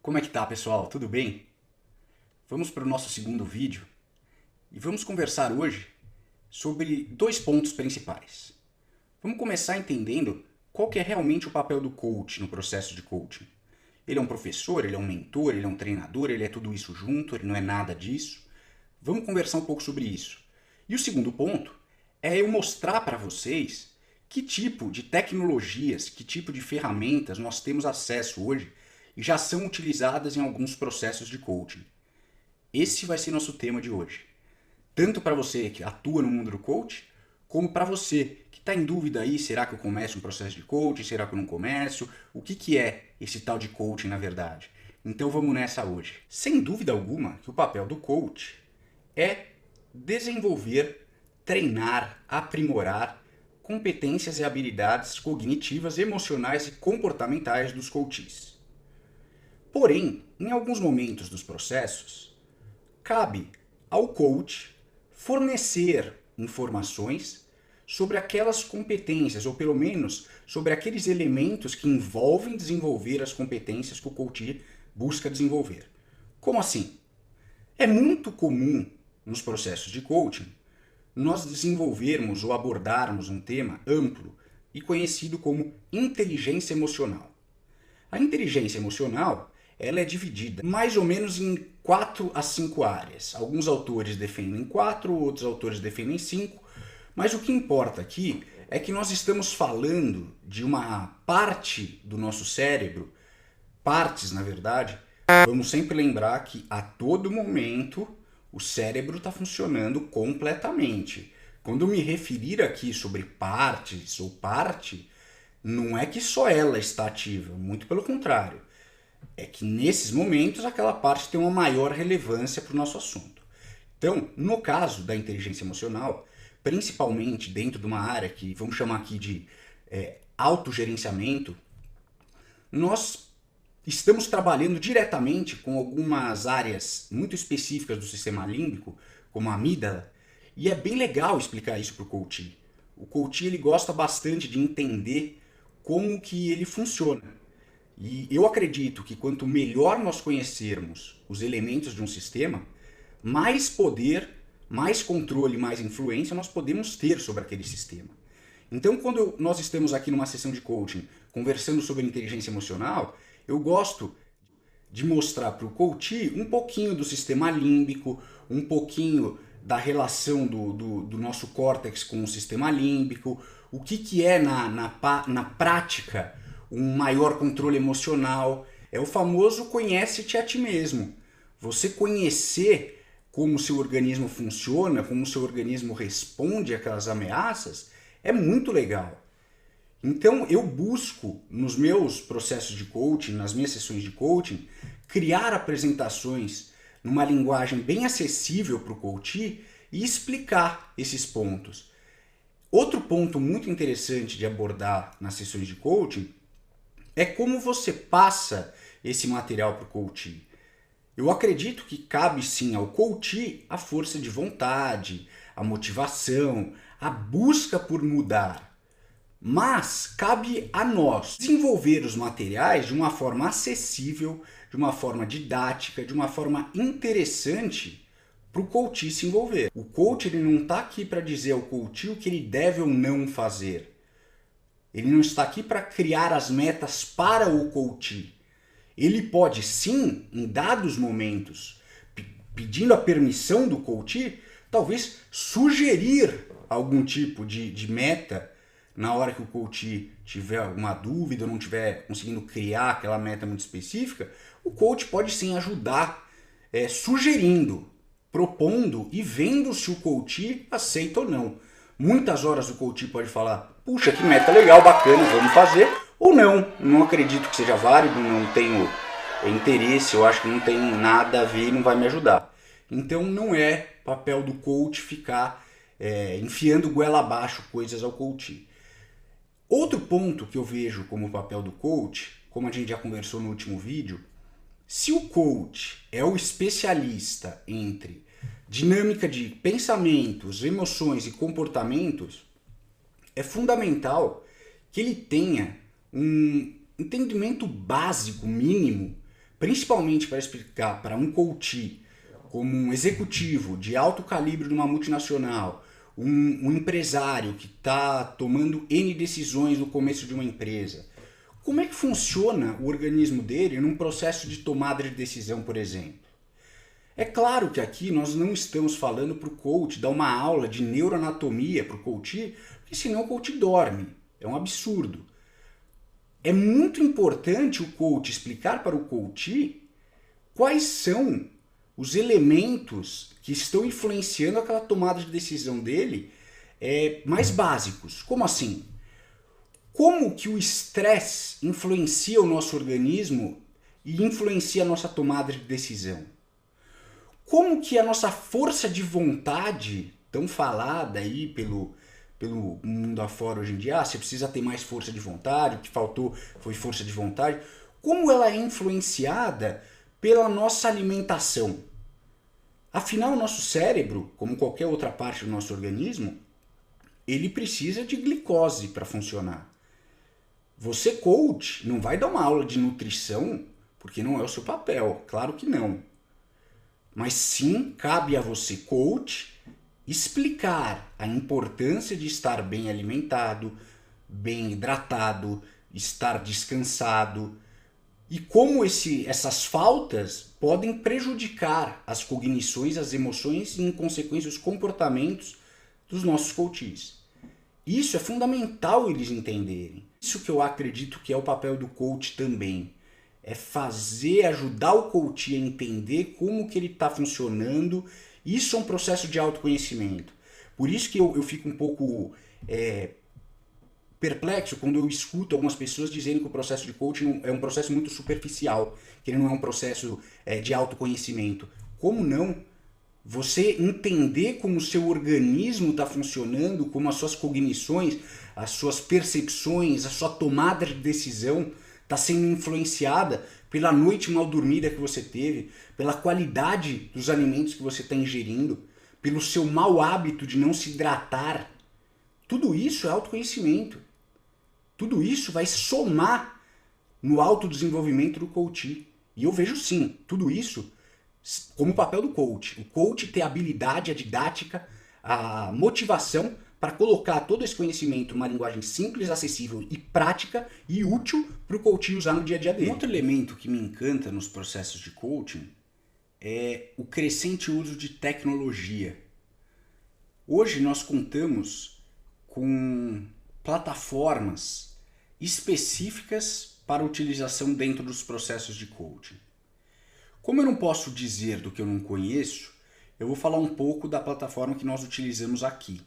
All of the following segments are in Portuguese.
Como é que tá, pessoal? Tudo bem? Vamos para o nosso segundo vídeo e vamos conversar hoje sobre dois pontos principais. Vamos começar entendendo qual que é realmente o papel do coach no processo de coaching. Ele é um professor, ele é um mentor, ele é um treinador, ele é tudo isso junto, ele não é nada disso. Vamos conversar um pouco sobre isso. E o segundo ponto é eu mostrar para vocês que tipo de tecnologias, que tipo de ferramentas nós temos acesso hoje e já são utilizadas em alguns processos de coaching. Esse vai ser nosso tema de hoje. Tanto para você que atua no mundo do coaching, como para você que está em dúvida aí, será que eu começo um processo de coaching, será que eu não começo? O que é esse tal de coaching na verdade? Então vamos nessa hoje. Sem dúvida alguma que o papel do coach é desenvolver, treinar, aprimorar competências e habilidades cognitivas, emocionais e comportamentais dos coaches. Porém, em alguns momentos dos processos, cabe ao coach fornecer informações sobre aquelas competências, ou pelo menos sobre aqueles elementos que envolvem desenvolver as competências que o coach busca desenvolver. Como assim? É muito comum nos processos de coaching nós desenvolvermos ou abordarmos um tema amplo e conhecido como inteligência emocional. A inteligência emocional ela é dividida mais ou menos em 4 a 5 áreas. Alguns autores defendem 4, outros autores defendem 5, mas o que importa aqui é que nós estamos falando de uma parte do nosso cérebro, partes na verdade. Vamos sempre lembrar que a todo momento o cérebro está funcionando completamente. Quando me referir aqui sobre partes ou parte, não é que só ela está ativa, muito pelo contrário. É que nesses momentos aquela parte tem uma maior relevância para o nosso assunto. Então, no caso da inteligência emocional, principalmente dentro de uma área que vamos chamar aqui de autogerenciamento, nós estamos trabalhando diretamente com algumas áreas muito específicas do sistema límbico, como a amígdala, e é bem legal explicar isso para o coach. O coach ele gosta bastante de entender como que ele funciona. E eu acredito que quanto melhor nós conhecermos os elementos de um sistema, mais poder, mais controle, mais influência nós podemos ter sobre aquele sistema. Então, quando nós estamos aqui numa sessão de coaching conversando sobre inteligência emocional, eu gosto de mostrar para o coach um pouquinho do sistema límbico, um pouquinho da relação do nosso córtex com o sistema límbico, o que é na prática um maior controle emocional. É o famoso conhece-te a ti mesmo. Você conhecer como o seu organismo funciona, como o seu organismo responde àquelas ameaças, é muito legal. Então eu busco nos meus processos de coaching, nas minhas sessões de coaching, criar apresentações numa linguagem bem acessível para o coach e explicar esses pontos. Outro ponto muito interessante de abordar nas sessões de coaching é como você passa esse material para o coach. Eu acredito que cabe sim ao coach a força de vontade, a motivação, a busca por mudar. Mas cabe a nós desenvolver os materiais de uma forma acessível, de uma forma didática, de uma forma interessante para o coach se envolver. O coach ele não está aqui para dizer ao coach o que ele deve ou não fazer. Ele não está aqui para criar as metas para o coach. Ele pode sim, em dados momentos, pedindo a permissão do coach, talvez sugerir algum tipo de meta na hora que o coach tiver alguma dúvida ou não estiver conseguindo criar aquela meta muito específica. O coach pode sim ajudar, sugerindo, propondo e vendo se o coach aceita ou não. Muitas horas o coach pode falar, puxa, que meta legal, bacana, vamos fazer. Ou não acredito que seja válido, não tenho interesse, eu acho que não tem nada a ver e não vai me ajudar. Então não é papel do coach ficar enfiando goela abaixo coisas ao coach. Outro ponto que eu vejo como papel do coach, como a gente já conversou no último vídeo, se o coach é o especialista entre dinâmica de pensamentos, emoções e comportamentos, é fundamental que ele tenha um entendimento básico, mínimo, principalmente para explicar para um coach, como um executivo de alto calibre de uma multinacional, um empresário que está tomando N decisões no começo de uma empresa, como é que funciona o organismo dele num processo de tomada de decisão, por exemplo? É claro que aqui nós não estamos falando para o coach dar uma aula de neuroanatomia para o coach, porque senão o coach dorme. É um absurdo. É muito importante o coach explicar para o coach quais são os elementos que estão influenciando aquela tomada de decisão dele mais básicos. Como assim? Como que o estresse influencia o nosso organismo e influencia a nossa tomada de decisão? Como que a nossa força de vontade, tão falada aí pelo mundo afora hoje em dia, você precisa ter mais força de vontade, o que faltou foi força de vontade, como ela é influenciada pela nossa alimentação? Afinal, o nosso cérebro, como qualquer outra parte do nosso organismo, ele precisa de glicose para funcionar. Você, coach, não vai dar uma aula de nutrição, porque não é o seu papel, claro que não. Mas sim, cabe a você, coach, explicar a importância de estar bem alimentado, bem hidratado, estar descansado e como essas faltas podem prejudicar as cognições, as emoções e, em consequência, os comportamentos dos nossos coaches. Isso é fundamental eles entenderem. Isso que eu acredito que é o papel do coach também. É ajudar o coach a entender como que ele está funcionando. Isso é um processo de autoconhecimento. Por isso que eu fico um pouco perplexo quando eu escuto algumas pessoas dizendo que o processo de coaching é um processo muito superficial, que ele não é um processo de autoconhecimento. Como não? Você entender como o seu organismo está funcionando, como as suas cognições, as suas percepções, a sua tomada de decisão está sendo influenciada pela noite mal dormida que você teve, pela qualidade dos alimentos que você está ingerindo, pelo seu mau hábito de não se hidratar. Tudo isso é autoconhecimento. Tudo isso vai somar no autodesenvolvimento do coach. E eu vejo sim, tudo isso como papel do coach. O coach ter a habilidade, a didática, a motivação para colocar todo esse conhecimento numa linguagem simples, acessível e prática e útil para o coach usar no dia a dia dele. Um outro elemento que me encanta nos processos de coaching é o crescente uso de tecnologia. Hoje nós contamos com plataformas específicas para utilização dentro dos processos de coaching. Como eu não posso dizer do que eu não conheço, eu vou falar um pouco da plataforma que nós utilizamos aqui.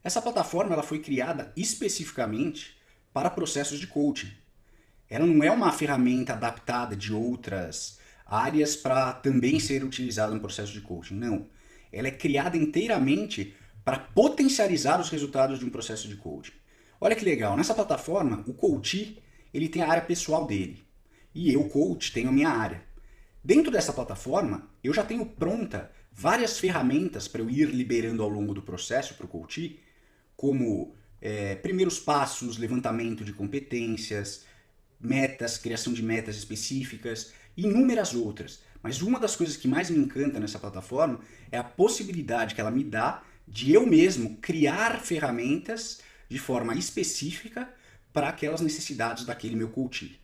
Essa plataforma ela foi criada especificamente para processos de coaching. Ela não é uma ferramenta adaptada de outras áreas para também ser utilizada no processo de coaching. Não. Ela é criada inteiramente para potencializar os resultados de um processo de coaching. Olha que legal, nessa plataforma o coach ele tem a área pessoal dele e eu, coach, tenho a minha área. Dentro dessa plataforma eu já tenho pronta várias ferramentas para eu ir liberando ao longo do processo para o coach, como primeiros passos, levantamento de competências, metas, criação de metas específicas e inúmeras outras. Mas uma das coisas que mais me encanta nessa plataforma é a possibilidade que ela me dá de eu mesmo criar ferramentas de forma específica para aquelas necessidades daquele meu coach.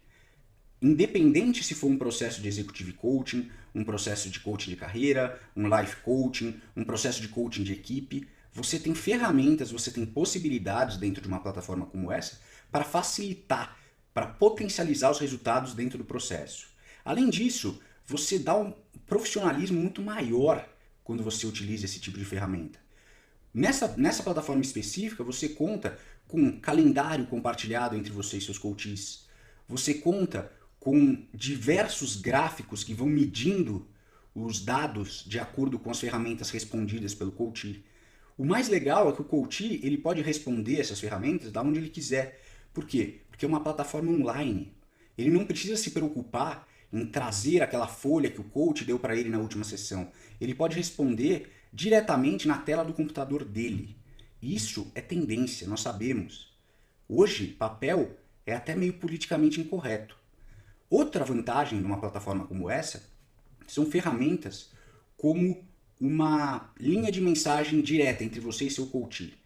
Independente se for um processo de executive coaching, um processo de coaching de carreira, um life coaching, um processo de coaching de equipe, você tem ferramentas, você tem possibilidades dentro de uma plataforma como essa para facilitar, para potencializar os resultados dentro do processo. Além disso, você dá um profissionalismo muito maior quando você utiliza esse tipo de ferramenta. Nessa plataforma específica, você conta com calendário compartilhado entre você e seus coaches. Você conta com diversos gráficos que vão medindo os dados de acordo com as ferramentas respondidas pelo coach. O mais legal é que o coach ele pode responder essas ferramentas da onde ele quiser. Por quê? Porque é uma plataforma online. Ele não precisa se preocupar em trazer aquela folha que o coach deu para ele na última sessão. Ele pode responder diretamente na tela do computador dele. Isso é tendência, nós sabemos. Hoje, papel é até meio politicamente incorreto. Outra vantagem de uma plataforma como essa são ferramentas como uma linha de mensagem direta entre você e seu coach.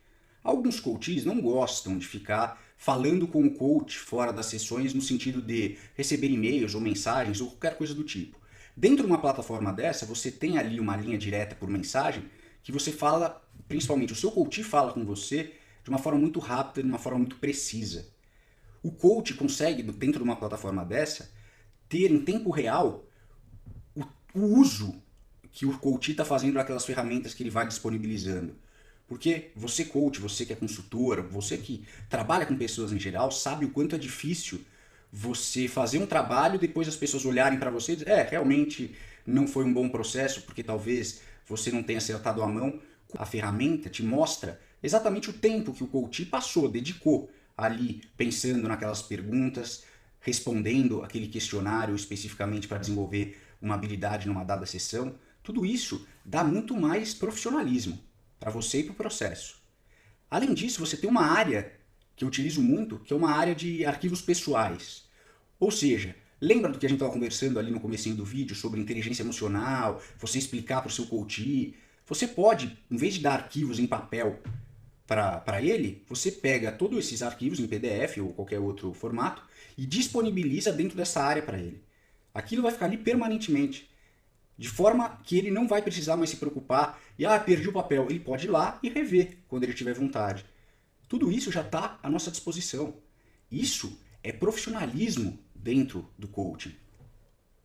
Alguns coaches não gostam de ficar falando com o coach fora das sessões no sentido de receber e-mails ou mensagens ou qualquer coisa do tipo. Dentro de uma plataforma dessa, você tem ali uma linha direta por mensagem que você fala, principalmente o seu coach fala com você de uma forma muito rápida, de uma forma muito precisa. O coach consegue, dentro de uma plataforma dessa, ter em tempo real o uso que o coach está fazendo daquelas ferramentas que ele vai disponibilizando. Porque você coach, você que é consultor, você que trabalha com pessoas em geral, sabe o quanto é difícil você fazer um trabalho e depois as pessoas olharem para você e dizer, realmente não foi um bom processo porque talvez você não tenha acertado a mão. A ferramenta te mostra exatamente o tempo que o coach passou, dedicou ali pensando naquelas perguntas, respondendo aquele questionário especificamente para desenvolver uma habilidade numa dada sessão. Tudo isso dá muito mais profissionalismo para você e para o processo. Além disso, você tem uma área que eu utilizo muito, que é uma área de arquivos pessoais. Ou seja, lembra do que a gente estava conversando ali no comecinho do vídeo sobre inteligência emocional, você explicar para o seu coach? Você pode, em vez de dar arquivos em papel para ele, você pega todos esses arquivos em PDF ou qualquer outro formato e disponibiliza dentro dessa área para ele. Aquilo vai ficar ali permanentemente, de forma que ele não vai precisar mais se preocupar e, perdi o papel. Ele pode ir lá e rever quando ele tiver vontade. Tudo isso já está à nossa disposição. Isso é profissionalismo dentro do coaching.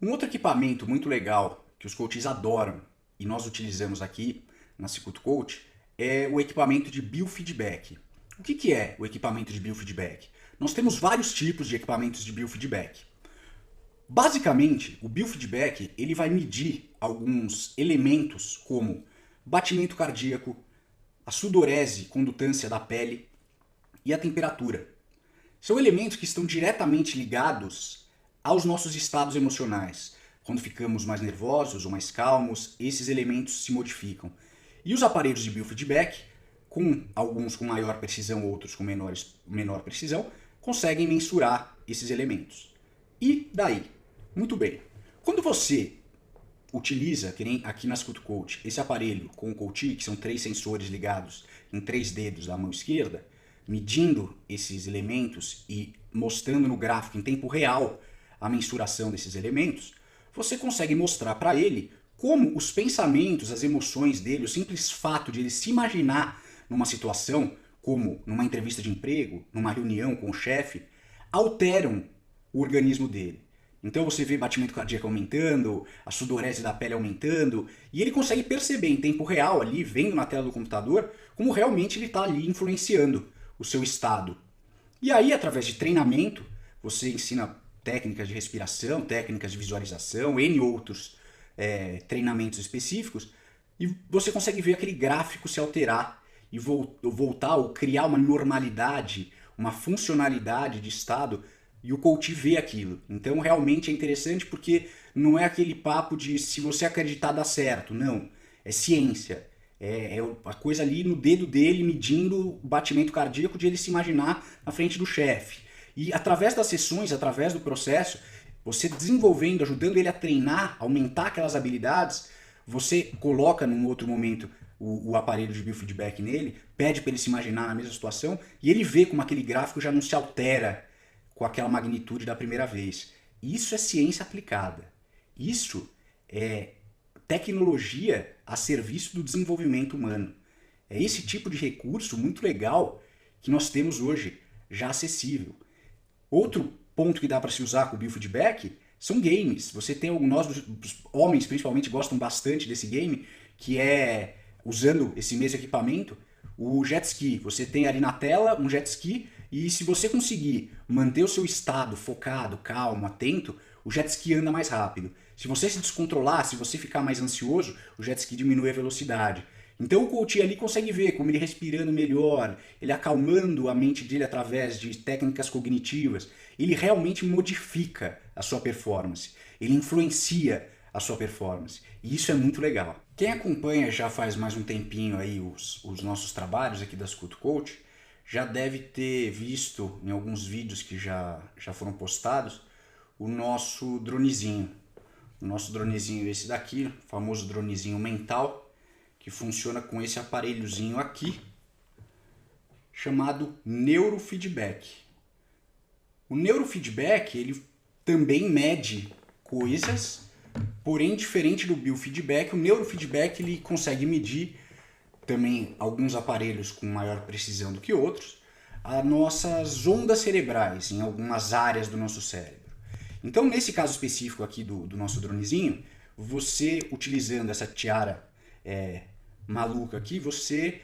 Um outro equipamento muito legal que os coaches adoram e nós utilizamos aqui na Cicuto Coach é o equipamento de biofeedback. O que é o equipamento de biofeedback? Nós temos vários tipos de equipamentos de biofeedback. Basicamente, o biofeedback ele vai medir alguns elementos como batimento cardíaco, a sudorese, condutância da pele e a temperatura. São elementos que estão diretamente ligados aos nossos estados emocionais. Quando ficamos mais nervosos ou mais calmos, esses elementos se modificam. E os aparelhos de biofeedback, alguns com maior precisão, outros com menor precisão, conseguem mensurar esses elementos. E daí? Muito bem. Quando você utiliza, que nem aqui na Cicuto Coach, esse aparelho com o coach, que são 3 sensores ligados em 3 dedos da mão esquerda, medindo esses elementos e mostrando no gráfico em tempo real a mensuração desses elementos, você consegue mostrar para ele como os pensamentos, as emoções dele, o simples fato de ele se imaginar numa situação, como numa entrevista de emprego, numa reunião com o chefe, alteram o organismo dele. Então você vê batimento cardíaco aumentando, a sudorese da pele aumentando, e ele consegue perceber em tempo real ali, vendo na tela do computador, como realmente ele está ali influenciando o seu estado. E aí, através de treinamento, você ensina técnicas de respiração, técnicas de visualização, N outros treinamentos específicos, e você consegue ver aquele gráfico se alterar e voltar ou criar uma normalidade, uma funcionalidade de estado, e o coach vê aquilo. Então realmente é interessante porque não é aquele papo de se você acreditar dá certo, não. É ciência. É a coisa ali no dedo dele medindo o batimento cardíaco de ele se imaginar na frente do chefe. E através das sessões, através do processo, você desenvolvendo, ajudando ele a treinar, aumentar aquelas habilidades, você coloca num outro momento o aparelho de biofeedback nele, pede para ele se imaginar na mesma situação e ele vê como aquele gráfico já não se altera com aquela magnitude da primeira vez. Isso é ciência aplicada. Isso é tecnologia a serviço do desenvolvimento humano. É esse tipo de recurso muito legal que nós temos hoje, já acessível. Outro ponto que dá para se usar com o biofeedback são games. Você tem nós, os homens principalmente, gostam bastante desse game, que é, usando esse mesmo equipamento, o jet ski. Você tem ali na tela um jet ski e se você conseguir manter o seu estado focado, calmo, atento, o jet ski anda mais rápido. Se você se descontrolar, se você ficar mais ansioso, o jet ski diminui a velocidade. Então o coach ali consegue ver como ele respirando melhor, ele acalmando a mente dele através de técnicas cognitivas, ele realmente modifica a sua performance, ele influencia a sua performance. E isso é muito legal. Quem acompanha já faz mais um tempinho aí os nossos trabalhos aqui da Cicuto Coach, já deve ter visto em alguns vídeos que já foram postados o nosso dronezinho. O nosso dronezinho é esse daqui, o famoso dronezinho mental, que funciona com esse aparelhozinho aqui, chamado neurofeedback. O neurofeedback, ele também mede coisas, porém, diferente do biofeedback, o neurofeedback ele consegue medir também alguns aparelhos com maior precisão do que outros, as nossas ondas cerebrais em algumas áreas do nosso cérebro. Então, nesse caso específico aqui do nosso dronezinho, você utilizando essa tiara maluca aqui, você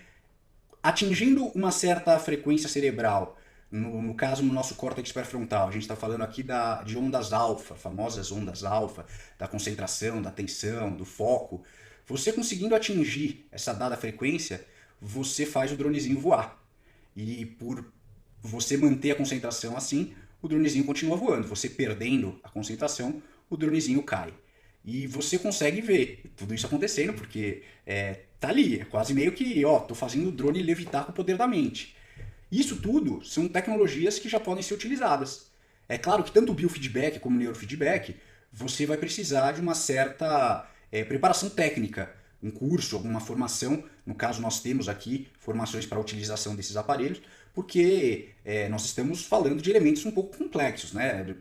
atingindo uma certa frequência cerebral, no caso no nosso córtex pré-frontal, a gente está falando aqui de ondas alfa, famosas ondas alfa, da concentração, da atenção, do foco. Você conseguindo atingir essa dada frequência, você faz o dronezinho voar. E por você manter a concentração assim, o dronezinho continua voando. Você perdendo a concentração, o dronezinho cai. E você consegue ver tudo isso acontecendo, porque tá ali, é quase meio que, tô fazendo o drone levitar com o poder da mente. Isso tudo são tecnologias que já podem ser utilizadas. É claro que tanto o biofeedback como o neurofeedback, você vai precisar de uma certa preparação técnica, um curso, alguma formação. No caso, nós temos aqui formações para a utilização desses aparelhos, porque nós estamos falando de elementos um pouco complexos, né?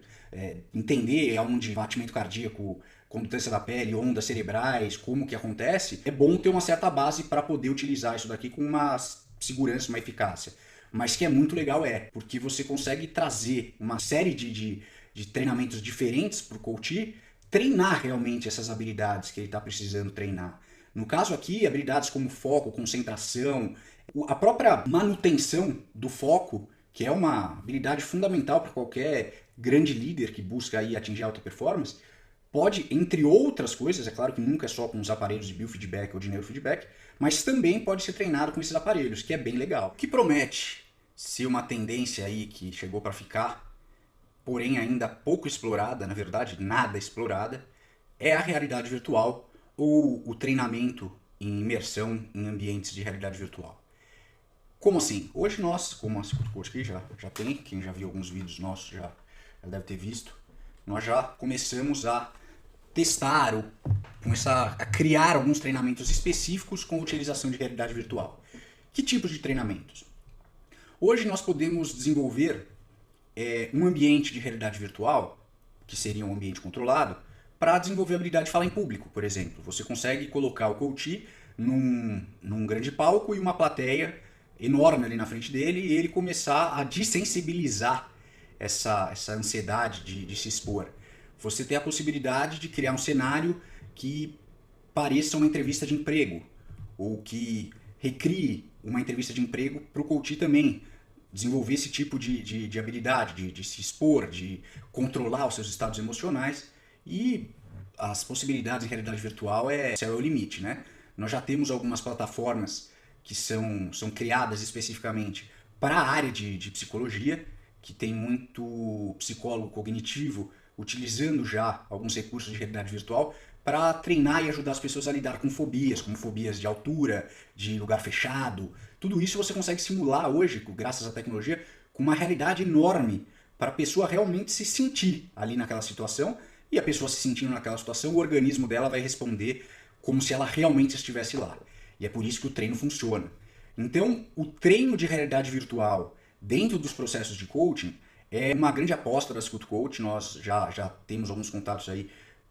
Entender aonde batimento cardíaco, condutância da pele, ondas cerebrais, como que acontece, é bom ter uma certa base para poder utilizar isso daqui com uma segurança, uma eficácia. Mas que é muito legal porque você consegue trazer uma série de treinamentos diferentes para o coach treinar realmente essas habilidades que ele está precisando treinar. No caso aqui, habilidades como foco, concentração, a própria manutenção do foco, que é uma habilidade fundamental para qualquer grande líder que busca aí atingir alta performance, pode, entre outras coisas, é claro que nunca é só com os aparelhos de biofeedback ou de neurofeedback, mas também pode ser treinado com esses aparelhos, que é bem legal. O que promete ser uma tendência aí que chegou para ficar, porém ainda pouco explorada, na verdade nada explorada, é a realidade virtual ou o treinamento em imersão em ambientes de realidade virtual. Como assim? Hoje nós, como a Circuito Coach aqui já tem, quem já viu alguns vídeos nossos já deve ter visto, nós já começamos a testar ou começar a criar alguns treinamentos específicos com a utilização de realidade virtual. Que tipos de treinamentos? Hoje nós podemos desenvolver um ambiente de realidade virtual, que seria um ambiente controlado, para desenvolver a habilidade de falar em público, por exemplo. Você consegue colocar o coach num grande palco e uma plateia enorme ali na frente dele e ele começar a desensibilizar essa ansiedade de se expor. Você tem a possibilidade de criar um cenário que pareça uma entrevista de emprego, ou que recrie uma entrevista de emprego para o coach também desenvolver esse tipo de habilidade, de se expor, de controlar os seus estados emocionais. E as possibilidades em realidade virtual céu é o limite, né? Nós já temos algumas plataformas que são criadas especificamente para a área de psicologia, que tem muito psicólogo cognitivo utilizando já alguns recursos de realidade virtual para treinar e ajudar as pessoas a lidar com fobias, como fobias de altura, de lugar fechado. Tudo isso você consegue simular hoje, graças à tecnologia, com uma realidade enorme para a pessoa realmente se sentir ali naquela situação. E a pessoa se sentindo naquela situação, o organismo dela vai responder como se ela realmente estivesse lá. E é por isso que o treino funciona. Então, o treino de realidade virtual dentro dos processos de coaching é uma grande aposta da Circuito Coach. Nós já temos alguns contatos aí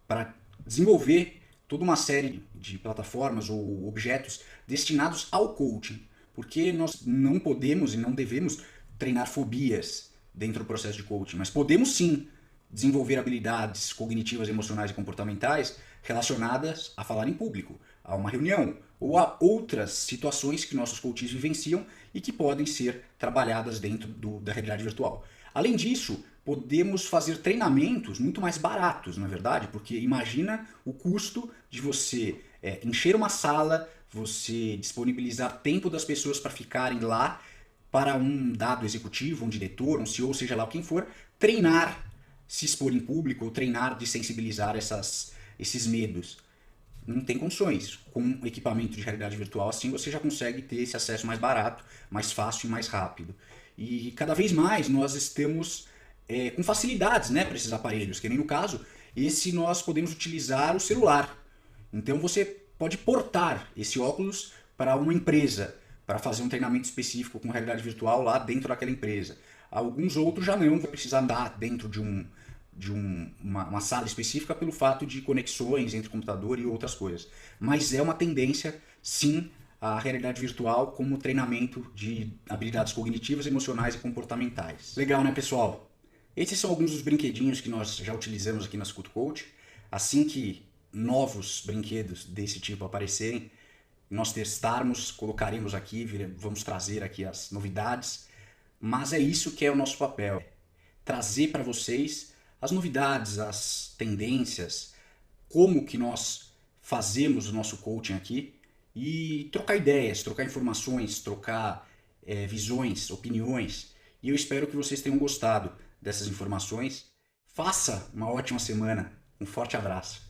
para desenvolver toda uma série de plataformas ou objetos destinados ao coaching. Porque nós não podemos e não devemos treinar fobias dentro do processo de coaching, mas podemos sim desenvolver habilidades cognitivas, emocionais e comportamentais relacionadas a falar em público, a uma reunião ou a outras situações que nossos coaches vivenciam e que podem ser trabalhadas dentro da realidade virtual. Além disso, podemos fazer treinamentos muito mais baratos, na verdade, porque imagina o custo de você encher uma sala, você disponibilizar tempo das pessoas para ficarem lá para um dado executivo, um diretor, um CEO, seja lá quem for, treinar, se expor em público ou treinar de sensibilizar esses medos. Não tem condições. Com equipamento de realidade virtual assim, você já consegue ter esse acesso mais barato, mais fácil e mais rápido. E cada vez mais nós estamos com facilidades, né, para esses aparelhos, que nem no caso, esse nós podemos utilizar o celular. Então você pode portar esse óculos para uma empresa, para fazer um treinamento específico com realidade virtual lá dentro daquela empresa. Alguns outros já não vão precisar andar dentro de uma sala específica pelo fato de conexões entre computador e outras coisas. Mas é uma tendência, sim, a realidade virtual como treinamento de habilidades cognitivas, emocionais e comportamentais. Legal, né, pessoal? Esses são alguns dos brinquedinhos que nós já utilizamos aqui na Scuto Coach. Assim que novos brinquedos desse tipo aparecerem, nós testarmos, colocaremos aqui, vamos trazer aqui as novidades. Mas é isso que é o nosso papel, trazer para vocês as novidades, as tendências, como que nós fazemos o nosso coaching aqui e trocar ideias, trocar informações, trocar visões, opiniões. E eu espero que vocês tenham gostado dessas informações. Faça uma ótima semana. Um forte abraço.